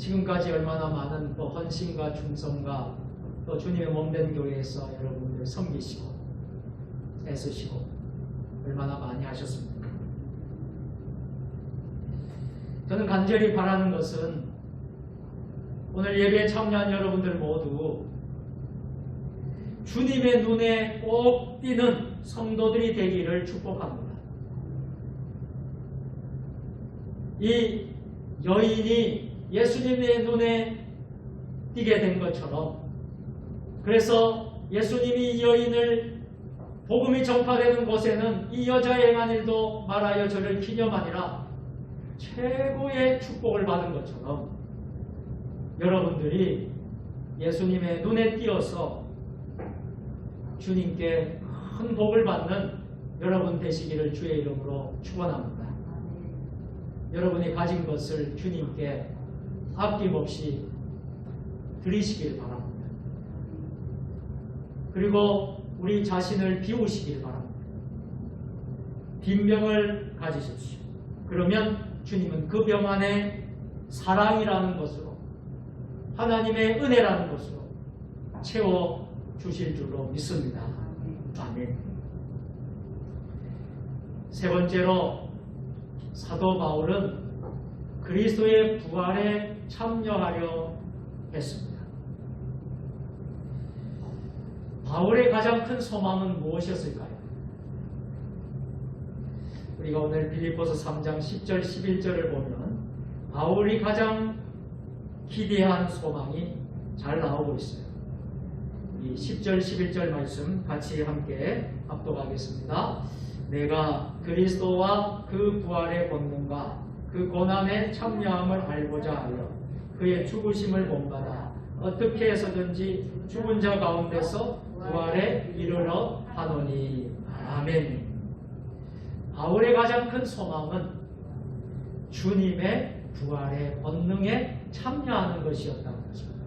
지금까지 얼마나 많은 또 헌신과 충성과 또 주님의 몸된 교회에서 여러분들 섬기시고 애쓰시고 얼마나 많이 하셨습니까? 저는 간절히 바라는 것은 오늘 예배에 참여한 여러분들 모두 주님의 눈에 꼭 띄는 성도들이 되기를 축복합니다. 이 여인이 예수님의 눈에 띄게 된 것처럼, 그래서 예수님이 이 여인을 복음이 전파되는 곳에는 이 여자의 행한 일도 말하여 저를 기념하니라 최고의 축복을 받은 것처럼 여러분들이 예수님의 눈에 띄어서 주님께 큰 복을 받는 여러분 되시기를 주의 이름으로 축원합니다. 여러분이 가진 것을 주님께 아낌없이 드리시길 바랍니다. 그리고 우리 자신을 비우시길 바랍니다. 빈병을 가지십시오. 그러면 주님은 그 병 안에 사랑이라는 것으로, 하나님의 은혜라는 것으로 채워 주실 줄로 믿습니다. 아멘. 세 번째로, 사도 바울은 그리스도의 부활에 참여하려 했습니다. 바울의 가장 큰 소망은 무엇이었을까요? 우리가 오늘 빌립보서 3장 10절 11절을 보면 바울이 가장 기대한 소망이 잘 나오고 있어요. 이 10절 11절 말씀 같이 함께 합독하겠습니다. 내가 그리스도와 그 부활의 권능과 그 고난에 참여함을 알고자 하여 그의 죽으심을 본받아 어떻게 해서든지 죽은 자 가운데서 부활에 이르러 하노니. 아멘. 바울의 가장 큰 소망은 주님의 부활의 권능에 참여하는 것이었다는 것입니다.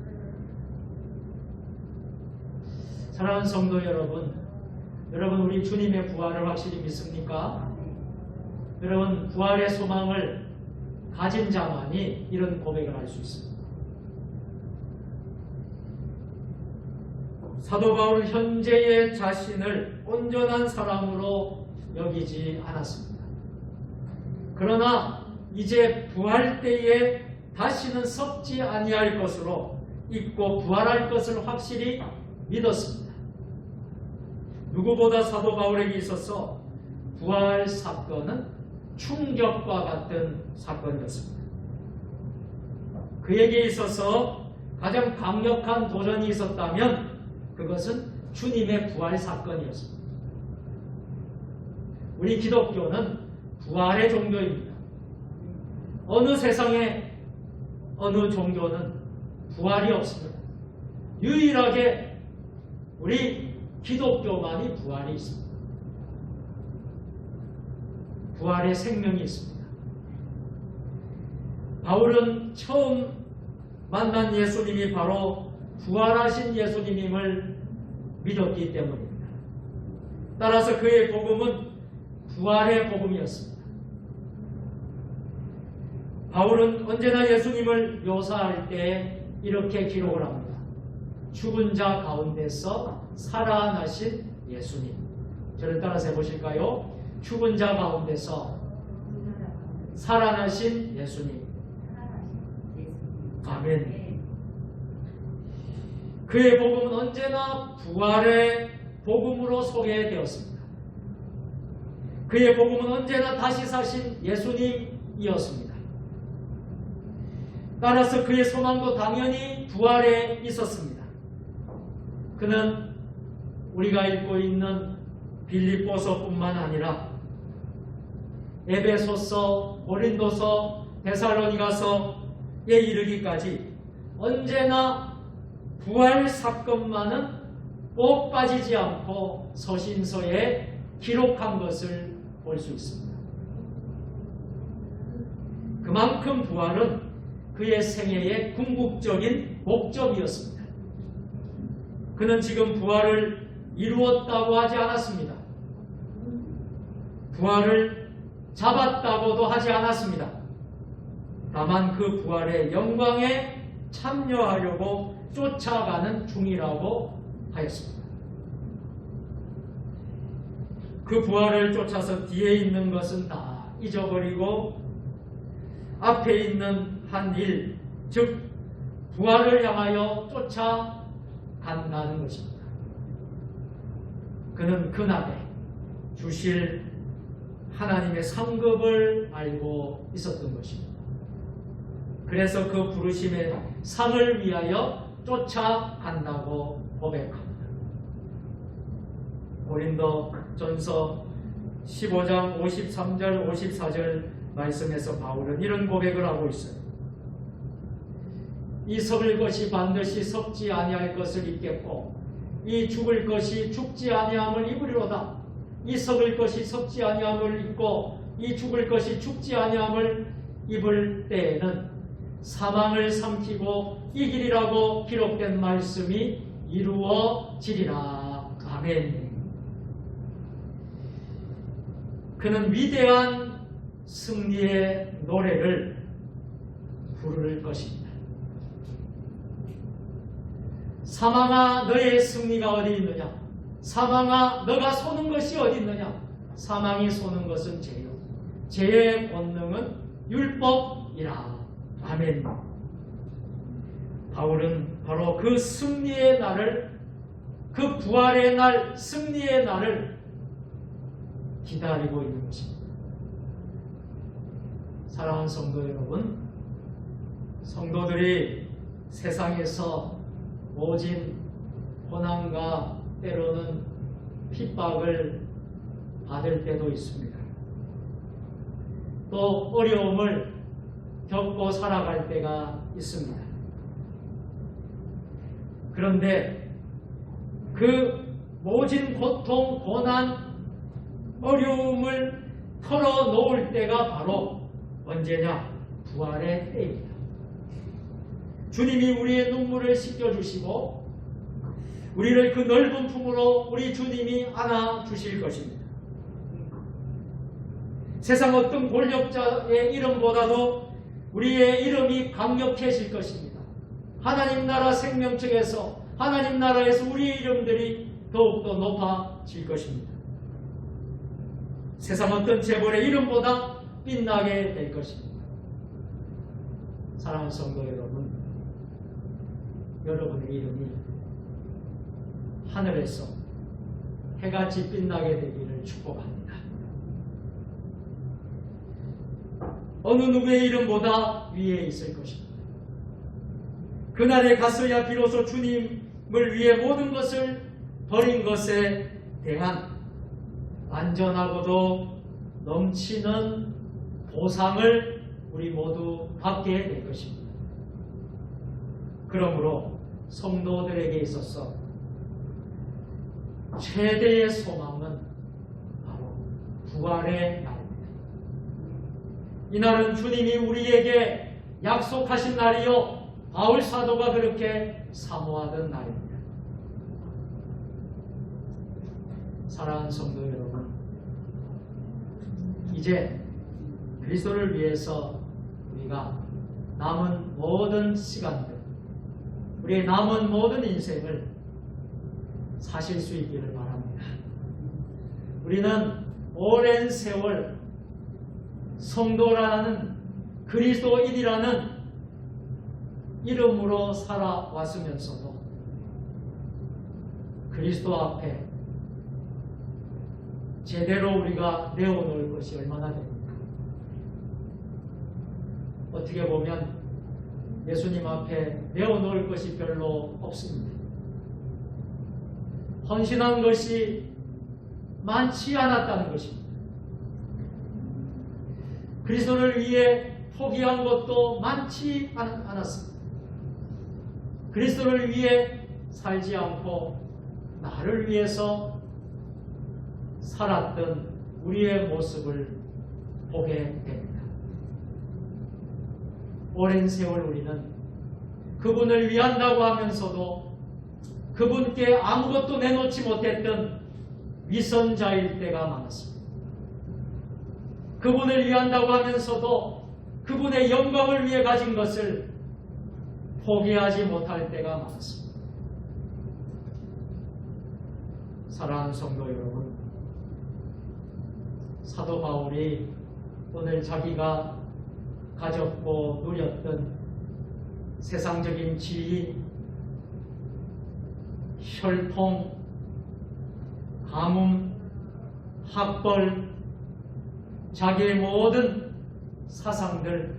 사랑하는 성도 여러분, 우리 주님의 부활을 확실히 믿습니까? 여러분, 부활의 소망을 가진 자만이 이런 고백을 할 수 있습니다. 사도 바울은 현재의 자신을 온전한 사람으로 여기지 않았습니다. 그러나 이제 부활 때에 다시는 썩지 아니할 것으로 있고 부활할 것을 확실히 믿었습니다. 누구보다 사도 바울에게 있어서 부활 사건은 충격과 같은 사건이었습니다. 그에게 있어서 가장 강력한 도전이 있었다면 그것은 주님의 부활 사건이었습니다. 우리 기독교는 부활의 종교입니다. 어느 세상에 어느 종교는 부활이 없습니다. 유일하게 우리 기독교만이 부활이 있습니다. 부활의 생명이 있습니다. 바울은 처음 만난 예수님이 바로 부활하신 예수님임을 믿었기 때문입니다. 따라서 그의 복음은 부활의 복음이었습니다. 바울은 언제나 예수님을 묘사할 때 이렇게 기록을 합니다. 죽은 자 가운데서 살아나신 예수님. 저를 따라서 해보실까요? 죽은 자 가운데서 살아나신 예수님. 아멘. 그의 복음은 언제나 부활의 복음으로 소개되었습니다. 그의 복음은 언제나 다시 사신 예수님이었습니다. 따라서 그의 소망도 당연히 부활에 있었습니다. 그는 우리가 읽고 있는 빌립보서뿐만 아니라 에베소서, 고린도서, 데살로니가서에 이르기까지 언제나 부활 사건만은 꼭 빠지지 않고 서신서에 기록한 것을 볼 수 있습니다. 그만큼 부활은 그의 생애의 궁극적인 목적이었습니다. 그는 지금 부활을 이루었다고 하지 않았습니다. 부활을 잡았다고도 하지 않았습니다. 다만 그 부활의 영광에 참여하려고 쫓아가는 중이라고 하였습니다. 그 부활을 쫓아서 뒤에 있는 것은 다 잊어버리고 앞에 있는 한 일, 즉 부활을 향하여 쫓아간다는 것입니다. 그는 그날에 주실 하나님의 상급을 알고 있었던 것입니다. 그래서 그 부르심의 상을 위하여 쫓아간다고 고백합니다. 고린도전서 15장 53절 54절 말씀에서 바울은 이런 고백을 하고 있어요. 이 썩을 것이 반드시 썩지 아니할 것을 입겠고 이 죽을 것이 죽지 아니함을 입으리로다. 이 썩을 것이 썩지 아니함을 입고 이 죽을 것이 죽지 아니함을 입을 때에는 사망을 삼키고 이기리라고 기록된 말씀이 이루어지리라. 아멘. 그는 위대한 승리의 노래를 부를 것입니다. 사망아 너의 승리가 어디 있느냐? 사망아 너가 쏘는 것이 어디 있느냐? 사망이 쏘는 것은 죄요. 죄의 권능은 율법이라. 아멘. 바울은 바로 그 승리의 날을, 그 부활의 날, 승리의 날을 기다리고 있는 것입니다. 사랑하는 성도 여러분, 성도들이 세상에서 모진 고난과 때로는 핍박을 받을 때도 있습니다. 또 어려움을 겪고 살아갈 때가 있습니다. 그런데 그 모진 고통, 고난, 어려움을 털어놓을 때가 바로 언제냐? 부활의 때입니다. 주님이 우리의 눈물을 씻겨주시고 우리를 그 넓은 품으로 우리 주님이 안아주실 것입니다. 세상 어떤 권력자의 이름보다도 우리의 이름이 강력해질 것입니다. 하나님 나라 생명책에서, 하나님 나라에서 우리의 이름들이 더욱더 높아질 것입니다. 세상 어떤 재벌의 이름보다 빛나게 될 것입니다. 사랑하는 성도 여러분, 여러분의 이름이 하늘에서 해같이 빛나게 되기를 축복합니다. 어느 누구의 이름보다 위에 있을 것입니다. 그날에 갔어야 비로소 주님을 위해 모든 것을 버린 것에 대한 안전하고도 넘치는 보상을 우리 모두 받게 될 것입니다. 그러므로 성도들에게 있어서 최대의 소망은 바로 부활의 날입니다. 이날은 주님이 우리에게 약속하신 날이요, 바울 사도가 그렇게 사모하던 날입니다. 사랑하는 성도 여러분, 이제 그리스도를 위해서 우리가 남은 모든 시간들, 우리의 남은 모든 인생을 사실 수 있기를 바랍니다. 우리는 오랜 세월 성도라는, 그리스도인이라는 이름으로 살아왔으면서도 그리스도 앞에 제대로 우리가 내어놓을 것이 얼마나 됩니까? 어떻게 보면 예수님 앞에 내어놓을 것이 별로 없습니다. 헌신한 것이 많지 않았다는 것입니다. 그리스도를 위해 포기한 것도 많지 않았습니다. 그리스도를 위해 살지 않고 나를 위해서 살았던 우리의 모습을 보게 됩니다. 오랜 세월 우리는 그분을 위한다고 하면서도 그분께 아무것도 내놓지 못했던 위선자일 때가 많았습니다. 그분을 위한다고 하면서도 그분의 영광을 위해 가진 것을 포기하지 못할 때가 많습니다. 사랑하는 성도 여러분, 사도 바울이 오늘 자기가 가졌고 누렸던 세상적인 지위, 혈통, 가뭄, 학벌, 자기의 모든 사상들,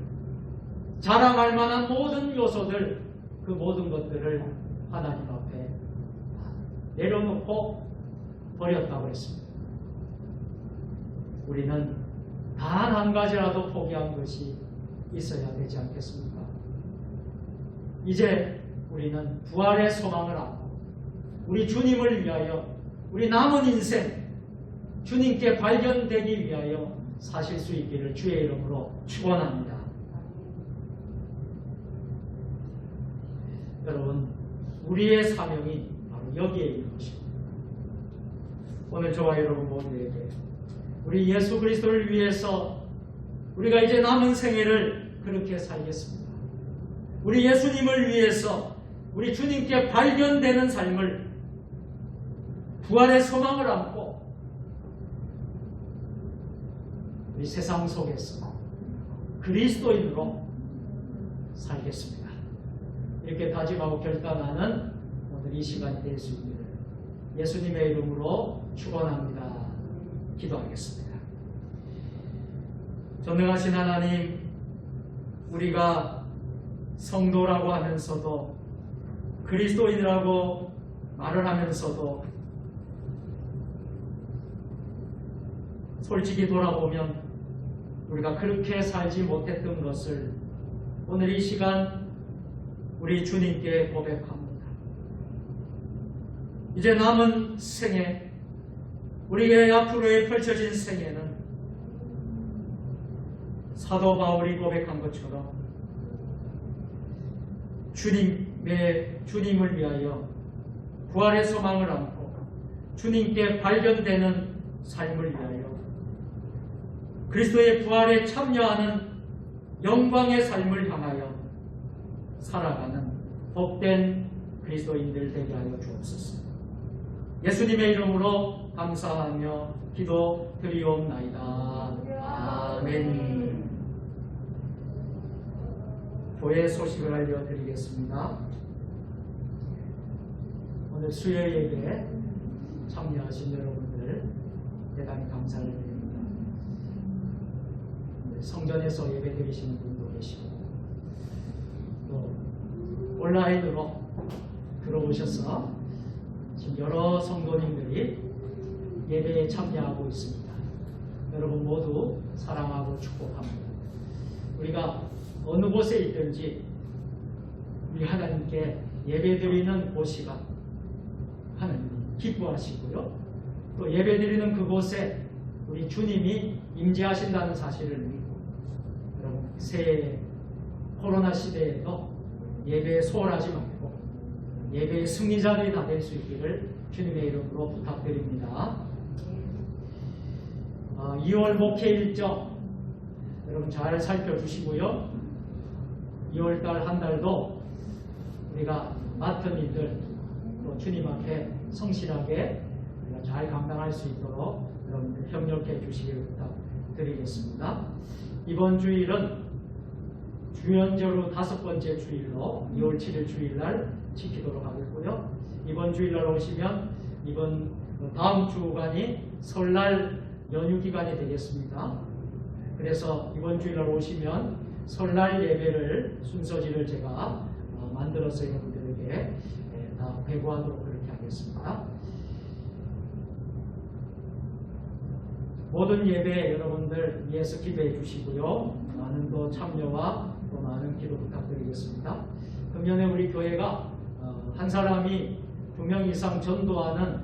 자랑할 만한 모든 요소들, 그 모든 것들을 하나님 앞에 내려놓고 버렸다고 했습니다. 우리는 단 한 가지라도 포기한 것이 있어야 되지 않겠습니까? 이제 우리는 부활의 소망을 안고 우리 주님을 위하여 우리 남은 인생 주님께 발견되기 위하여 사실 수 있기를 주의 이름으로 축원합니다. 여러분, 우리의 사명이 바로 여기에 있는 것입니다. 오늘 저와 여러분 모두에게 우리 예수 그리스도를 위해서 우리가 이제 남은 생애를 그렇게 살겠습니다. 우리 예수님을 위해서 우리 주님께 발견되는 삶을, 부활의 소망을 안고 우리 세상 속에서 그리스도인으로 살겠습니다. 이렇게 다짐하고 결단하는 오늘 이 시간이 될 수 있기를 예수님의 이름으로 축원합니다. 기도하겠습니다. 전능하신 하나님, 우리가 성도라고 하면서도 그리스도인이라고 말을 하면서도 솔직히 돌아보면 우리가 그렇게 살지 못했던 것을 오늘 이 시간 우리 주님께 고백합니다. 이제 남은 생애, 우리의 앞으로의 펼쳐진 생애는 사도 바울이 고백한 것처럼 주님을 위하여 부활의 소망을 안고 주님께 발견되는 삶을 위하여 그리스도의 부활에 참여하는 영광의 삶을 향하여 살아가는 복된 그리스도인들 되게 하여 주옵소서. 예수님의 이름으로 감사하며 기도 드리옵나이다. 아멘. 교회 소식을 알려드리겠습니다. 오늘 수요예배에 참여하신 여러분들 대단히 감사를 드립니다. 성전에서 예배 드리시는 분도 계시고 또 온라인으로 들어오셔서 지금 여러 성도님들이 예배에 참여하고 있습니다. 여러분 모두 사랑하고 축복합니다. 우리가 어느 곳에 있든지 우리 하나님께 예배드리는 곳이가 하나님 기뻐하시고요. 또 예배드리는 그곳에 우리 주님이 임재하신다는 사실을 믿고 여러분 새해 코로나 시대에도 예배에 소홀하지 말고 예배의 승리자들이 다 될 수 있기를 주님의 이름으로 부탁드립니다. 2월 목회 일정 여러분 잘 살펴주시고요. 2월달 한 달도 우리가 맡은 일들 또 주님 앞에 성실하게 우리가 잘 감당할 수 있도록 여러분들 협력해 주시길 부탁드리겠습니다. 이번 주일은 주연절후 5번째 주일로 2월 7일 주일날 지키도록 하겠고요. 이번 주일날 오시면 다음 주간이 설날 연휴 기간이 되겠습니다. 그래서 이번 주일날 오시면 설날 예배를 순서지를 제가 만들어서 여러분들에게 다 배부하도록 그렇게 하겠습니다. 모든 예배 여러분들 위해서 기도해 주시고요. 많은 또 참여와 또 많은 기도 부탁드리겠습니다. 금년에 우리 교회가 한 사람이 2명 이상 전도하는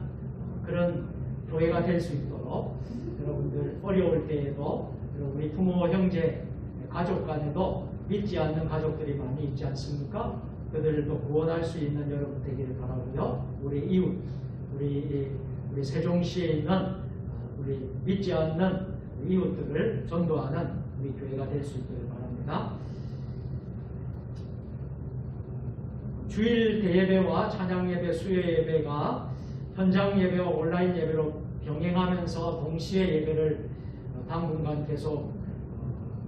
그런 교회가 될 수 있도록 여러분들 어려울 때에도 우리 부모, 형제, 가족 간에도 믿지 않는 가족들이 많이 있지 않습니까? 그들을 또 구원할 수 있는 여러분 되기를 바라고요. 우리 이웃, 우리 세종시에 있는 우리 믿지 않는 이웃들을 전도하는 우리 교회가 될 수 있기를 바랍니다. 바랍니다. 주일 대예배와 찬양 예배, 수요 예배가 현장 예배와 온라인 예배로 병행하면서 동시에 예배를 당분간 계속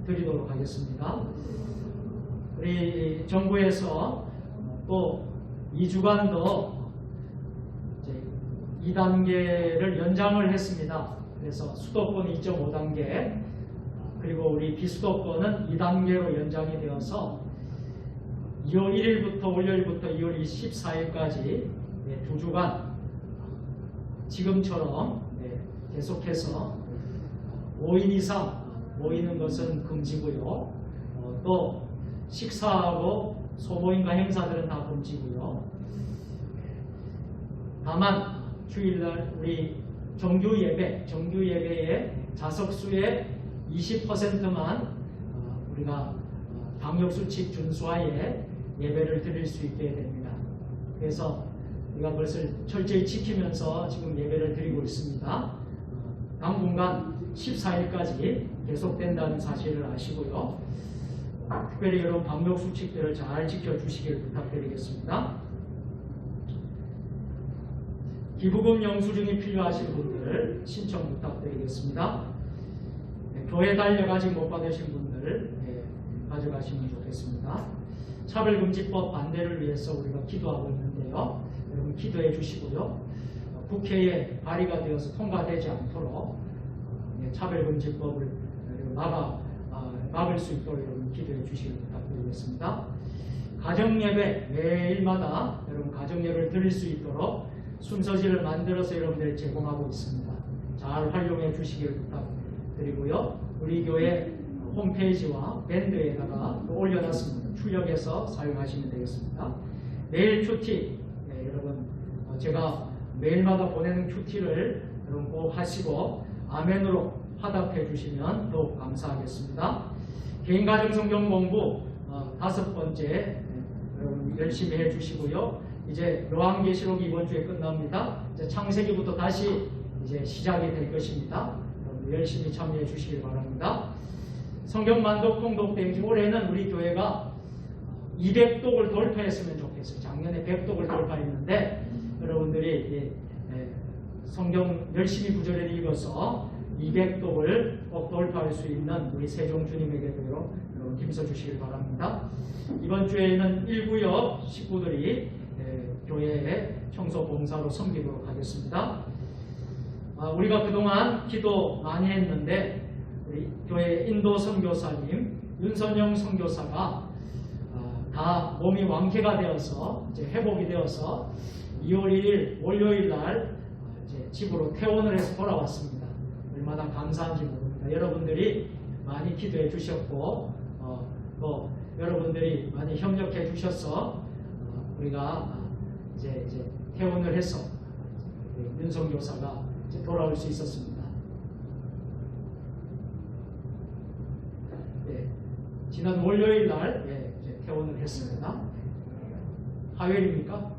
드리도록 하겠습니다. 우리 정부에서 또 2주간 더 2단계를 연장을 했습니다. 그래서 수도권 2.5단계 그리고 우리 비수도권은 2단계로 연장이 되어서 2월 1일부터 월요일부터 2월 24일까지 2주간 지금처럼 계속해서 5인 이상 모이는 것은 금지고요. 또 식사하고 소모임과 행사들은 다 금지고요. 다만 주일날 우리 정규 예배의 좌석수의 20%만 우리가 방역수칙 준수하에 예배를 드릴 수 있게 됩니다. 그래서 우리가 그것을 철저히 지키면서 지금 예배를 드리고 있습니다. 당분간 14일까지 계속된다는 사실을 아시고요. 특별히 여러분 방역수칙들을 잘 지켜주시길 부탁드리겠습니다. 기부금 영수증이 필요하신 분들 신청 부탁드리겠습니다. 교회 달력 아직 못 받으신 분들 가져가시면 좋겠습니다. 차별금지법 반대를 위해서 우리가 기도하고 있는데요. 여러분 기도해 주시고요. 국회에 발의가 되어서 통과되지 않도록 차별금지법을 막을 수 있도록 여러분 기도해 주시길 부탁드리겠습니다. 가정예배 매일마다 여러분 가정예배를 드릴 수 있도록 순서지를 만들어서 여러분들이 제공하고 있습니다. 잘 활용해 주시길 부탁드리고요. 우리 교회 홈페이지와 밴드에다가 또 올려놨습니다. 출력해서 사용하시면 되겠습니다. 매일 큐티 여러분 제가 매일마다 보내는 큐티를 여러분 꼭 하시고 아멘으로 화답해 주시면 더욱 감사하겠습니다. 개인가정 성경 공부 5번째 여러분 열심히 해 주시고요. 이제 요한계시록 이번 주에 끝납니다. 이제 창세기부터 다시 이제 시작이 될 것입니다. 여러분 열심히 참여해 주시길 바랍니다. 성경 만독 통독 대행지 올해는 우리 교회가 200독을 돌파했으면 좋겠어요. 작년에 100독을 돌파했는데 여러분들이 성경 열심히 구절을 읽어서 200독을 꼭 돌파할 수 있는 우리 세종 주님에게도 여러분 힘써 주시길 바랍니다. 이번 주에는 1구역 식구들이 교회에 청소 봉사로 섬기도록 하겠습니다. 우리가 그동안 기도 많이 했는데 우리 교회 인도 선교사님 윤선영 선교사가 다 몸이 완쾌가 되어서 이제 회복이 되어서 2월 1일 월요일 날 이제 집으로 퇴원을 해서 돌아왔습니다. 얼마나 감사한지 모릅니다. 여러분들이 많이 기도해 주셨고 또 여러분들이 많이 협력해 주셔서 우리가 이제 퇴원을 해서 윤성 교사가 이제 돌아올 수 있었습니다. 지난 월요일 날 이제 퇴원을 했습니다. 화요일입니까?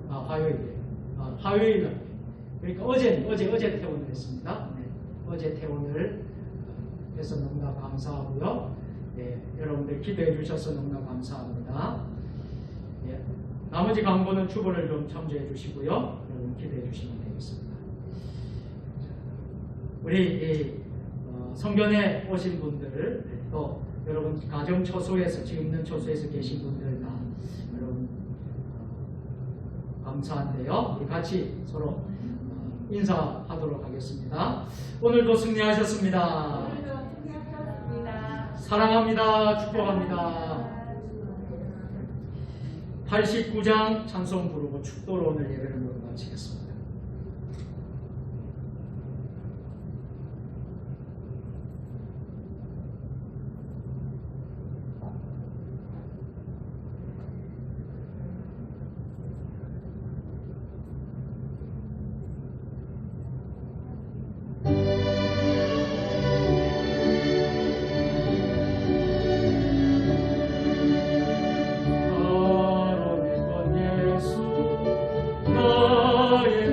화요일 날. 그러니까 어제 퇴원을 했습니다. 어제 퇴원을 해서 너무나 감사하고요. 여러분들 기도해 주셔서 너무나 감사합니다. 나머지 강보는 축원을 좀 참조해 주시고요. 여러분 기도해 주시면 되겠습니다. 우리 성견에 오신 분들 또 여러분 가정 처소에서 지금 있는 처소에서 계신 분들 다 여러분 감사한데요. 우리 같이 서로 인사하도록 하겠습니다. 오늘도 승리하셨습니다. 사랑합니다. 축복합니다. 89장 찬송 부르고 축도로 오늘 예배를 모두 마치겠습니다. 나의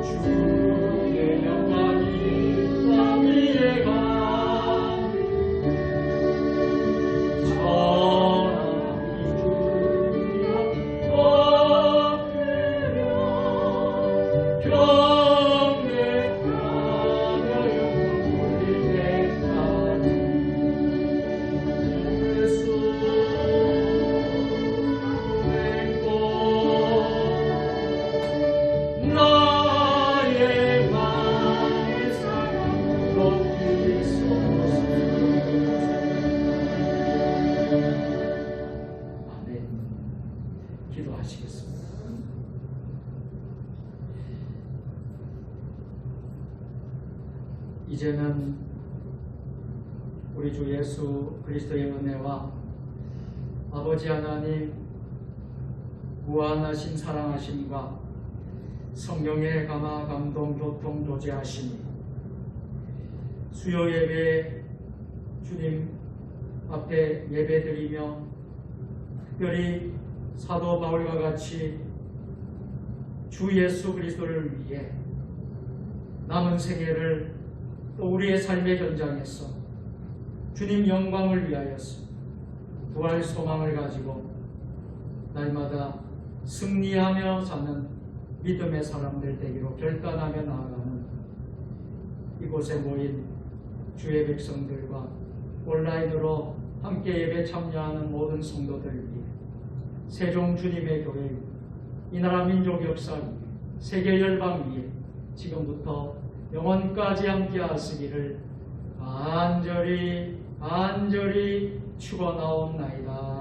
주의 영광이 땅 위에 가 전하니 주여 엎드려 경배하며 영광 돌릴 때까지 예수 나의 마음의 사랑으로 기소서. 아멘. 기도하시겠습니다. 이제는 우리 주 예수 그리스도의 은혜와 아버지 하나님 무한하신 사랑하심과 성령의 감화 감동 교통 교제하심이 수요 예배 주님 앞에 예배드리며 특별히 사도 바울과 같이 주 예수 그리스도를 위해 남은 생애를 또 우리의 삶의 현장에서 주님 영광을 위하여서 부활 소망을 가지고 날마다 승리하며 사는 믿음의 사람들 되기로 결단하며 나아가는 이곳에 모인 주의 백성들과 온라인으로 함께 예배 참여하는 모든 성도들 위해 세종 주님의 교회 이 나라 민족 역사 위에 세계 열방 위에 지금부터 영원까지 함께 하시기를 간절히 축원하옵나이다.